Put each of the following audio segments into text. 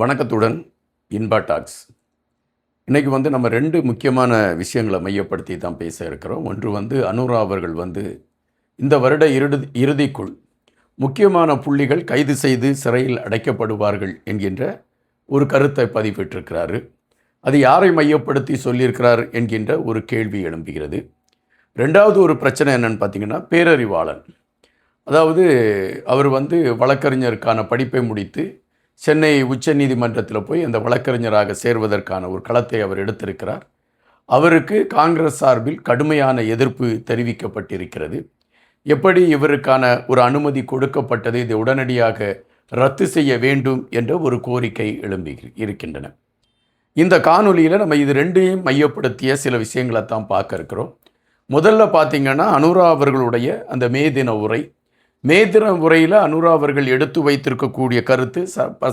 வணக்கத்துடன் இன்பா டாக்ஸ். இன்றைக்கி நம்ம ரெண்டு முக்கியமான விஷயங்களை மையப்படுத்தி தான் பேச இருக்கிறோம். ஒன்று அனுரா அவர்கள் இந்த வருட இறுதிக்குள் முக்கியமான புள்ளிகள் கைது செய்து சிறையில் அடைக்கப்படுவார்கள் என்கின்ற ஒரு கருத்தை பதிவிட்டிருக்கிறாரு. அது யாரை மையப்படுத்தி சொல்லியிருக்கிறார் என்கின்ற ஒரு கேள்வி எழும்புகிறது. ரெண்டாவது ஒரு பிரச்சனை என்னன்னு பார்த்தீங்கன்னா, பேரறிவாளன், அதாவது அவர் வழக்கறிஞருக்கான படிப்பை முடித்து சென்னை உச்ச நீதிமன்றத்தில் போய் அந்த வழக்கறிஞராக சேர்வதற்கான ஒரு களத்தை அவர் எடுத்திருக்கிறார். அவருக்கு காங்கிரஸ் சார்பில் கடுமையான எதிர்ப்பு தெரிவிக்கப்பட்டிருக்கிறது. எப்படி இவருக்கான ஒரு அனுமதி கொடுக்கப்பட்டது, இதை உடனடியாக ரத்து செய்ய வேண்டும் என்ற ஒரு கோரிக்கை எழும்பி இருக்கின்றன. இந்த காணொலியில் நம்ம இது ரெண்டையும் மையப்படுத்திய சில விஷயங்களை தான் பார்க்க இருக்கிறோம். முதல்ல பார்த்திங்கன்னா, அனுரா அவர்களுடைய அந்த மே தின உரையில் அனுரா அவர்கள் எடுத்து வைத்திருக்கக்கூடிய கருத்து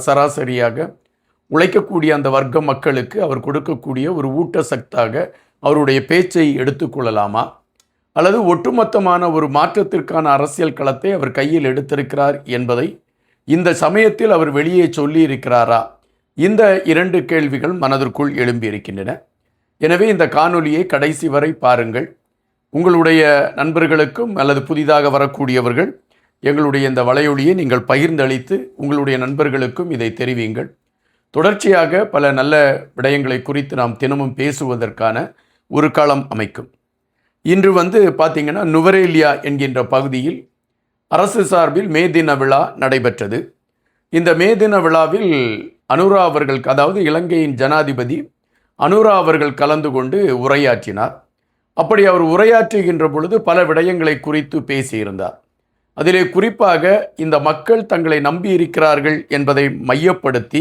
சராசரியாக உழைக்கக்கூடிய அந்த வர்க்க மக்களுக்கு அவர் கொடுக்கக்கூடிய ஒரு ஊட்டச்சத்தாக அவருடைய பேச்சை எடுத்துக்கொள்ளலாமா, அல்லது ஒட்டுமொத்தமான ஒரு மாற்றத்திற்கான அரசியல் களத்தை அவர் கையில் எடுத்திருக்கிறார் என்பதை இந்த சமயத்தில் அவர் வெளியே சொல்லி இருக்கிறாரா? இந்த இரண்டு கேள்விகள் மனதிற்குள் எழும்பியிருக்கின்றன. எனவே இந்த காணொலியை கடைசி வரை பாருங்கள். உங்களுடைய நண்பர்களுக்கும் அல்லது புதிதாக வரக்கூடியவர்கள் எங்களுடைய இந்த வலையொலியை நீங்கள் பகிர்ந்தளித்து உங்களுடைய நண்பர்களுக்கும் இதை தெரிவிங்கள். தொடர்ச்சியாக பல நல்ல விடயங்களை குறித்து நாம் தினமும் பேசுவதற்கான ஒரு களம் அமைக்கும். இன்று பார்த்திங்கன்னா, நுவரேலியா என்கின்ற பகுதியில் அரசு சார்பில் மே தின விழா நடைபெற்றது. இந்த மே தின விழாவில் அனுரா அவர்கள், அதாவது இலங்கையின் ஜனாதிபதி அனுரா அவர்கள் கலந்து கொண்டு உரையாற்றினார். அப்படி அவர் உரையாற்றுகின்ற பொழுது பல விடயங்களை குறித்து பேசியிருந்தார். அதிலே குறிப்பாக இந்த மக்கள் தங்களை நம்பி இருக்கிறார்கள் என்பதை மையப்படுத்தி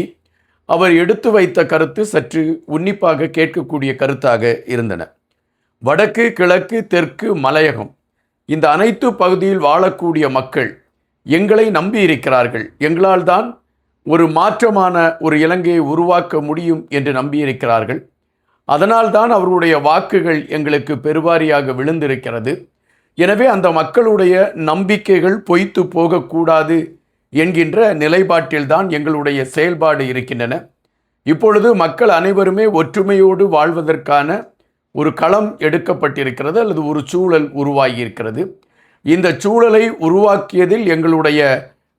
அவர் எடுத்து வைத்த கருத்து சற்று உன்னிப்பாக கேட்கக்கூடிய கருத்தாக இருந்தன. வடக்கு, கிழக்கு, தெற்கு, மலையகம், இந்த அனைத்து பகுதியில் வாழக்கூடிய மக்கள் எங்களை நம்பி இருக்கிறார்கள், எங்களால் தான் ஒரு மாற்றமான ஒரு இலங்கையை உருவாக்க முடியும் என்று நம்பியிருக்கிறார்கள். அதனால்தான் அவருடைய வாக்குகள் எங்களுக்கு பெருவாரியாக விழுந்திருக்கிறது. எனவே அந்த மக்களுடைய நம்பிக்கைகள் பொய்த்து போகக்கூடாது என்கின்ற நிலைப்பாட்டில்தான் எங்களுடைய செயல்பாடு இருக்கின்றன. இப்பொழுது மக்கள் அனைவருமே ஒற்றுமையோடு வாழ்வதற்கான ஒரு களம் எடுக்கப்பட்டிருக்கிறது, அல்லது ஒரு சூழல் உருவாகியிருக்கிறது. இந்த சூழலை உருவாக்கியதில் எங்களுடைய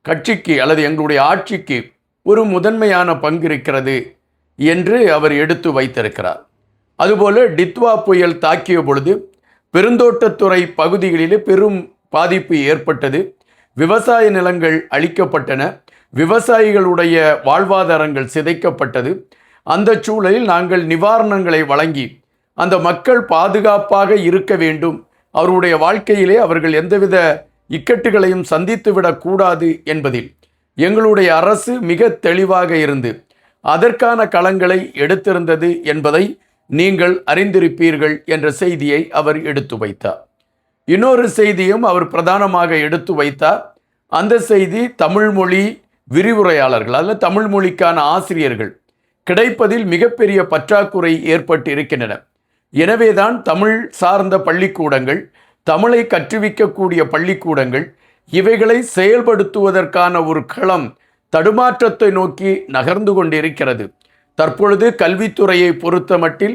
கட்சிக்கு அல்லது எங்களுடைய ஆட்சிக்கு ஒரு முதன்மையான பங்கு இருக்கிறது என்று அவர் எடுத்து வைத்திருக்கிறார். அதுபோல டித்வா புயல் தாக்கிய பொழுது பெருந்தோட்டத்துறை பகுதிகளிலே பெரும் பாதிப்பு ஏற்பட்டது. விவசாய நிலங்கள் அழிக்கப்பட்டன, விவசாயிகளுடைய வாழ்வாதாரங்கள் சிதைக்கப்பட்டது. அந்த சூழலில் நாங்கள் நிவாரணங்களை வழங்கி அந்த மக்கள் பாதுகாப்பாக இருக்க வேண்டும், அவருடைய வாழ்க்கையிலே அவர்கள் எந்தவித இக்கட்டுகளையும் சந்தித்துவிடக்கூடாது என்பதில் எங்களுடைய அரசு மிக தெளிவாக இருந்து அதற்கான களங்களை எடுத்திருந்தது என்பதை நீங்கள் அறிந்திருப்பீர்கள் என்ற செய்தியை அவர் எடுத்து வைத்தார். இன்னொரு செய்தியும் அவர் பிரதானமாக எடுத்து வைத்தார். அந்த செய்தி தமிழ் மொழி விரிவுரையாளர்கள் அல்லது தமிழ் மொழிக்கான ஆசிரியர்கள் கிடைப்பதில் மிகப்பெரிய பற்றாக்குறை ஏற்பட்டு இருக்கின்றன. எனவேதான் தமிழ் சார்ந்த பள்ளிக்கூடங்கள், தமிழை கற்றுவிக்கக்கூடிய பள்ளிக்கூடங்கள், இவைகளை செயல்படுத்துவதற்கான ஒரு களம் தடுமாற்றத்தை நோக்கி நகர்ந்து கொண்டிருக்கிறது. தற்பொழுது கல்வித்துறையை பொறுத்த மட்டில்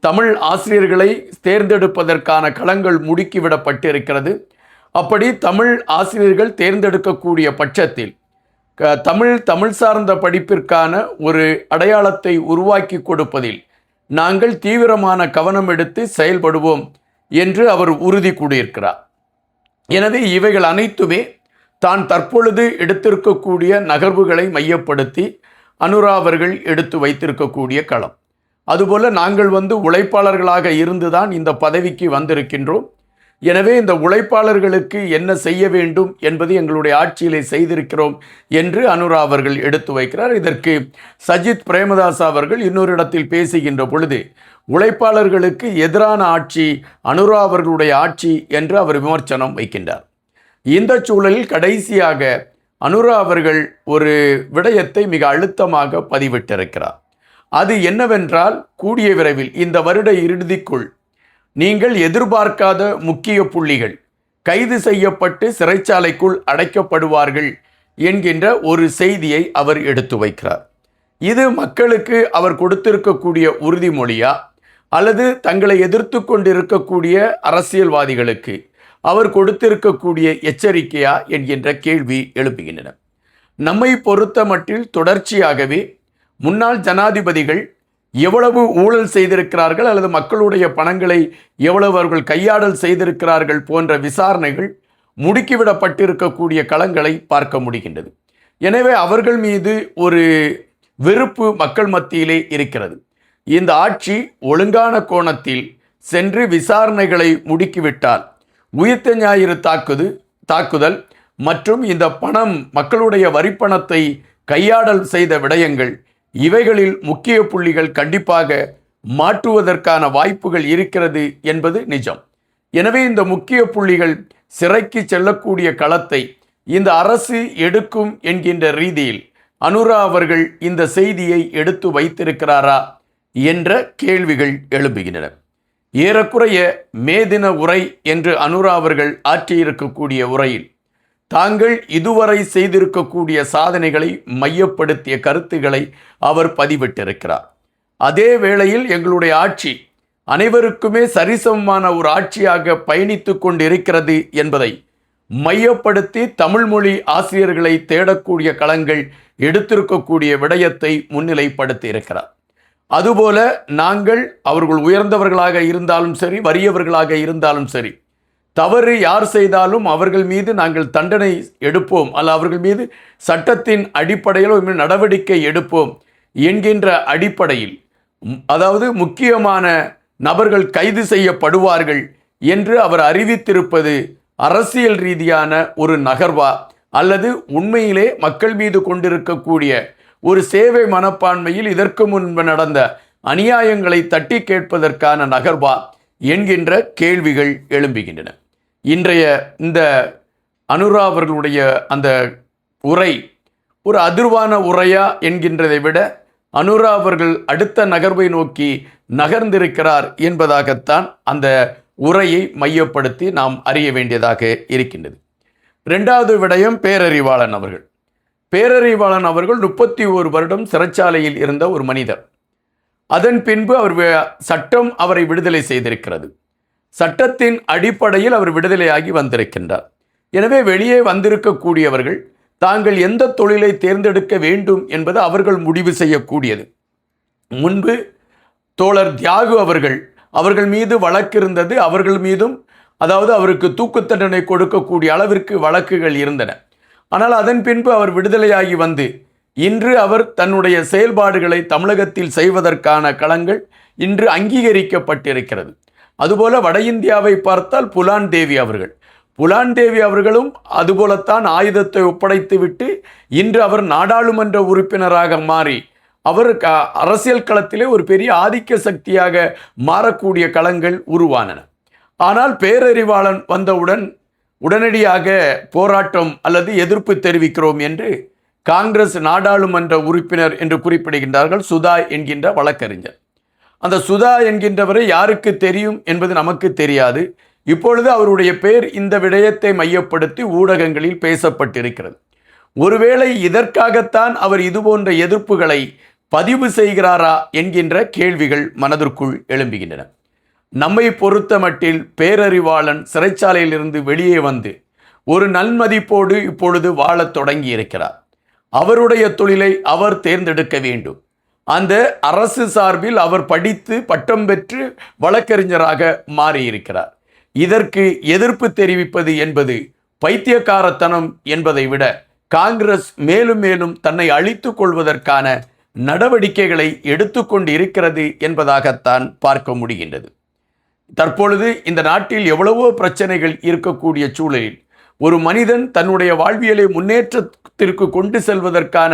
தமிழ் ஆசிரியர்களை தேர்ந்தெடுப்பதற்கான களங்கள் முடுக்கிவிடப்பட்டிருக்கிறது. அப்படி தமிழ் ஆசிரியர்கள் தேர்ந்தெடுக்கக்கூடிய பட்சத்தில் தமிழ் சார்ந்த படிப்பிற்கான ஒரு அடையாளத்தை உருவாக்கி கொடுப்பதில் நாங்கள் தீவிரமான கவனம் எடுத்து செயல்படுவோம் என்று அவர் உறுதி கூறியிருக்கிறார். எனவே இவைகள் அனைத்துமே தான் தற்பொழுது எடுத்திருக்கக்கூடிய நகர்வுகளை மையப்படுத்தி அனுரா அவர்கள் எடுத்து வைத்திருக்கக்கூடிய களம். அதுபோல் நாங்கள் உழைப்பாளர்களாக இருந்துதான் இந்த பதவிக்கு வந்திருக்கின்றோம். எனவே இந்த உழைப்பாளர்களுக்கு என்ன செய்ய வேண்டும் என்பது எங்களுடைய ஆட்சியிலே செய்திருக்கிறோம் என்று அனுரா அவர்கள் எடுத்து வைக்கிறார். இதற்கு சஜித் பிரேமதாஸ் அவர்கள் இன்னொரு இடத்தில் பேசுகின்ற பொழுது உழைப்பாளர்களுக்கு எதிரான ஆட்சி அனுரா அவர்களுடைய ஆட்சி என்று அவர் விமர்சனம் வைக்கின்றார். இந்த சூழலில் கடைசியாக அனுரா அவர்கள் ஒரு விடயத்தை மிக அழுத்தமாக பதிவிட்டிருக்கிறார். அது என்னவென்றால், கூடிய விரைவில் இந்த வருட இறுதிக்குள் நீங்கள் எதிர்பார்க்காத முக்கிய புள்ளிகள் கைது செய்யப்பட்டு சிறைச்சாலைக்குள் அடைக்கப்படுவார்கள் என்கின்ற ஒரு செய்தியை அவர் எடுத்து வைக்கிறார். இது மக்களுக்கு அவர் கொடுத்திருக்கக்கூடிய உறுதிமொழியா, அல்லது தங்களை எதிர்த்து கொண்டிருக்கக்கூடிய அரசியல்வாதிகளுக்கு அவர் கொடுத்திருக்கக்கூடிய எச்சரிக்கையா என்கின்ற கேள்வி எழுப்புகின்றன. நம்மை பொறுத்த மட்டில் தொடர்ச்சியாகவே முன்னாள் ஜனாதிபதிகள் எவ்வளவு ஊழல் செய்திருக்கிறார்கள் அல்லது மக்களுடைய பணங்களை எவ்வளவு அவர்கள் கையாடல் செய்திருக்கிறார்கள் போன்ற விசாரணைகள் முடுக்கிவிடப்பட்டிருக்கக்கூடிய களங்களை பார்க்க முடிகின்றது. எனவே அவர்கள் மீது ஒரு வெறுப்பு மக்கள் மத்தியிலே இருக்கிறது. இந்த ஆட்சி ஒழுங்கான கோணத்தில் சென்று விசாரணைகளை முடுக்கிவிட்டால் உயிர்த்த ஞாயிறு தாக்குதல் மற்றும் இந்த பணம், மக்களுடைய வரிப்பணத்தை கையாடல் செய்த விடயங்கள், இவைகளில் முக்கிய புள்ளிகள் கண்டிப்பாக மாற்றுவதற்கான வாய்ப்புகள் இருக்கிறது என்பது நிஜம். எனவே இந்த முக்கிய புள்ளிகள் சிறைக்கு செல்லக்கூடிய களத்தை இந்த அரசு எடுக்கும் என்கின்ற ரீதியில் அனுரா அவர்கள் இந்த செய்தியை எடுத்து வைத்திருக்கிறாரா என்ற கேள்விகள் எழும்புகின்றன. ஏறக்குறைய மே தின உரை என்று அனுரா அவர்கள் ஆற்றியிருக்கக்கூடிய உரையில் தாங்கள் இதுவரை செய்திருக்கக்கூடிய சாதனைகளை மையப்படுத்திய கருத்துக்களை அவர் பதிவிட்டிருக்கிறார். அதே வேளையில் எங்களுடைய ஆட்சி அனைவருக்குமே சரிசமமான ஒரு ஆட்சியாக பயணித்து கொண்டிருக்கிறது என்பதை மையப்படுத்தி தமிழ் மொழி ஆசிரியர்களை தேடக்கூடிய களங்கள் எடுத்திருக்கக்கூடிய விடயத்தை முன்னிலைப்படுத்தி இருக்கிறார். அதுபோல நாங்கள் அவர்கள் உயர்ந்தவர்களாக இருந்தாலும் சரி, வறியவர்களாக இருந்தாலும் சரி, தவறு யார் செய்தாலும் அவர்கள் மீது நாங்கள் தண்டனை எடுப்போம், அல்ல அவர்கள் மீது சட்டத்தின் அடிப்படையில் நடவடிக்கை எடுப்போம் என்கின்ற அடிப்படையில், அதாவது முக்கியமான நபர்கள் கைது செய்யப்படுவார்கள் என்று அவர் அறிவித்திருப்பது அரசியல் ரீதியான ஒரு நகர்வா, அல்லது உண்மையிலே மக்கள் மீது கொண்டிருக்கக்கூடிய ஒரு சேவை மனப்பான்மையில் இதற்கு முன்பு நடந்த அநியாயங்களை தட்டி கேட்பதற்கான நகர்வா என்கின்ற கேள்விகள் எழும்புகின்றன. இன்றைய இந்த அனுரா அவர்களுடைய அந்த உரை ஒரு அதிர்வான உரையா என்கின்றதை விட அனுரா அவர்கள் அடுத்த நகர்வை நோக்கி நகர்ந்திருக்கிறார் என்பதாகத்தான் அந்த உரையை மையப்படுத்தி நாம் அறிய வேண்டியதாக இருக்கின்றது. இரண்டாவது விடயம் பேரறிவாளன் அவர்கள். பேரறிவாளன் அவர்கள் 31 வருடம் சிறைச்சாலையில் இருந்த ஒரு மனிதர். அதன் பின்பு சட்டம் அவரை விடுதலை செய்திருக்கிறது. சட்டத்தின் அடிப்படையில் அவர் விடுதலையாகி வந்திருக்கின்றார். எனவே வெளியே வந்திருக்கக்கூடியவர்கள் தாங்கள் எந்த தொழிலை தேர்ந்தெடுக்க வேண்டும் என்பது அவர்கள் முடிவு செய்யக்கூடியது. முன்பு தோழர் தியாகு அவர்கள் மீது வழக்கு இருந்தது. அவர்கள் மீதும், அதாவது அவருக்கு தூக்கு தண்டனை கொடுக்கக்கூடிய அளவிற்கு வழக்குகள் இருந்தன. ஆனால் அதன் பின்பு அவர் விடுதலையாகி வந்து இன்று அவர் தன்னுடைய செயல்பாடுகளை தமிழகத்தில் செய்வதற்கான களங்கள் இன்று அங்கீகரிக்கப்பட்டிருக்கிறது. அதுபோல வட இந்தியாவை பார்த்தால் புலான் தேவி அவர்களும் அதுபோலத்தான் ஆயுதத்தை ஒப்படைத்துவிட்டு இன்று அவர் நாடாளுமன்ற உறுப்பினராக மாறி அவர் அரசியல் களத்திலே ஒரு பெரிய ஆதிக்க சக்தியாக மாறக்கூடிய களங்கள் உருவானன. ஆனால் பேரறிவாளன் வந்தவுடன் உடனடியாக போராட்டம் அல்லது எதிர்ப்பு தெரிவிக்கிறோம் என்று காங்கிரஸ் நாடாளுமன்ற உறுப்பினர் என்று குறிப்பிடுகின்றார்கள் சுதா என்கின்ற வழக்கறிஞர். அந்த சுதா என்கின்றவரை யாருக்கு தெரியும் என்பது நமக்கு தெரியாது. இப்பொழுது அவருடைய பெயர் இந்த விடயத்தை மையப்படுத்தி ஊடகங்களில் பேசப்பட்டிருக்கிறது. ஒருவேளை இதற்காகத்தான் அவர் இதுபோன்ற எதிர்ப்புகளை பதிவு செய்கிறாரா என்கின்ற கேள்விகள் மனதிற்குள் எழும்புகின்றன. நம்மை பொறுத்த மட்டில் பேரறிவாளன் சிறைச்சாலையிலிருந்து வெளியே வந்து ஒரு நன்மதிப்போடு இப்பொழுது வாழத் தொடங்கி இருக்கிறார். அவருடைய தொழிலை அவர் தேர்ந்தெடுக்க வேண்டும். அந்த அரசு சார்பில் அவர் படித்து பட்டம் பெற்று வழக்கறிஞராக மாறியிருக்கிறார். இதற்கு எதிர்ப்பு தெரிவிப்பது என்பது பைத்தியக்காரத்தனம் என்பதை விட காங்கிரஸ் மேலும் மேலும் தன்னை அழித்து கொள்வதற்கான நடவடிக்கைகளை எடுத்துக்கொண்டு இருக்கிறது என்பதாகத்தான் பார்க்க முடிகின்றது. தற்பொழுது இந்த நாட்டில் எவ்வளவோ பிரச்சனைகள் இருக்கக்கூடிய சூழலில் ஒரு மனிதன் தன்னுடைய வாழ்வியலை முன்னேற்றத்திற்கு கொண்டு செல்வதற்கான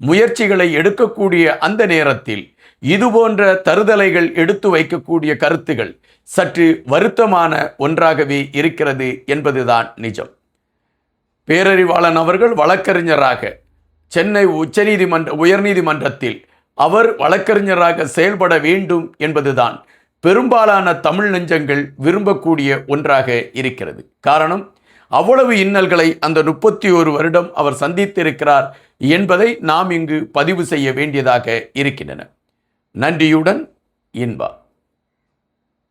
முயற்சிகளை எடுக்கக்கூடிய அந்த நேரத்தில் இதுபோன்ற தருதலைகள் எடுத்து வைக்கக்கூடிய கருத்துகள் சற்று வருத்தமான ஒன்றாகவே இருக்கிறது என்பதுதான் நிஜம். பேரறிவாளன் அவர்கள் வழக்கறிஞராக சென்னை உயர்நீதிமன்றத்தில் அவர் வழக்கறிஞராக செயல்பட வேண்டும் என்பதுதான் பெரும்பாலான தமிழ் நெஞ்சங்கள் விரும்பக்கூடிய ஒன்றாக இருக்கிறது. காரணம், அவ்வளவு இன்னல்களை அந்த 31 வருடம் அவர் சந்தித்திருக்கிறார் என்பதை நாம் இங்கு பதிவு செய்ய வேண்டியதாக இருக்கின்றன. நன்றியுடன் இன்பா.